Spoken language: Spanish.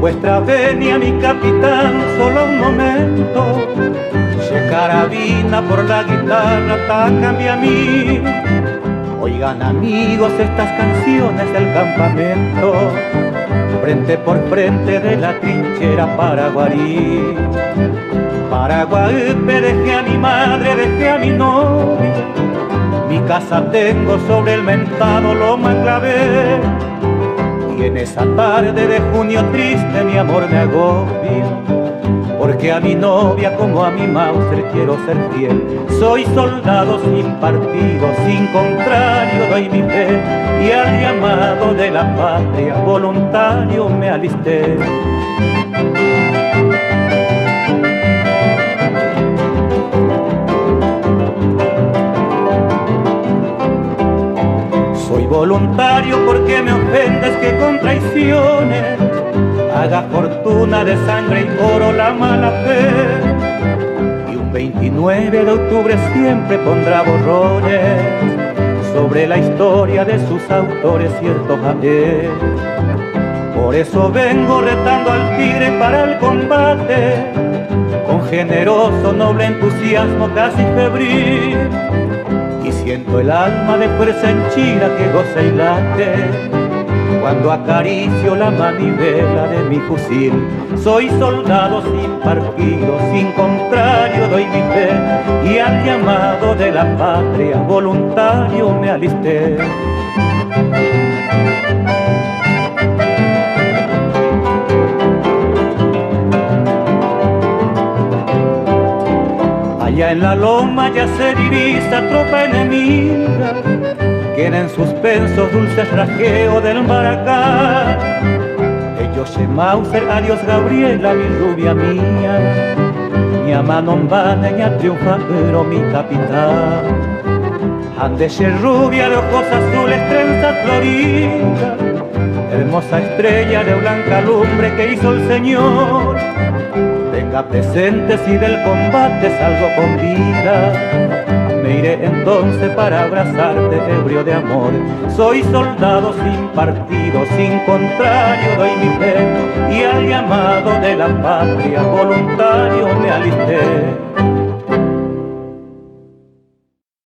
vuestra venia, mi capitán, solo un momento. Se carabina por la guitarra, tácame a mí. Oigan amigos estas canciones del campamento, frente por frente de la trinchera Paraguarí. Paraguape, dejé a mi madre, dejé a mi novia, mi casa tengo sobre el mentado Loma Clavel. Y en esa tarde de junio triste mi amor me agobia, porque a mi novia como a mi Mauser quiero ser fiel. Soy soldado sin partido, sin contrario doy mi fe, y al llamado de la patria voluntario me alisté. Soy voluntario porque me ofendes que con traiciones haga fortuna de sangre y oro la mala fe. Y un 29 de octubre siempre pondrá borrones sobre la historia de sus autores ciertos ayer. Por eso vengo retando al tigre para el combate, con generoso noble entusiasmo casi febril. Y siento el alma de fuerza henchida que goza y late cuando acaricio la manivela de mi fusil. Soy soldado sin partido, sin contrario doy mi fe, y al llamado de la patria voluntario me alisté. Allá en la loma ya se divisa tropa enemiga, queda en suspenso dulce rasgueo del Maracá. Ellos Mauser, adiós Gabriela, mi rubia mía, mi amanombana, ña triunfadero, mi capitán. Andese rubia de ojos azules, trenzas floridas, hermosa estrella de blanca lumbre que hizo el Señor. Tenga presente si del combate salgo con vida, me iré entonces para abrazarte ebrio de amor. Soy soldado sin partido, sin contrario doy mi fe, y al llamado de la patria voluntario me alisté.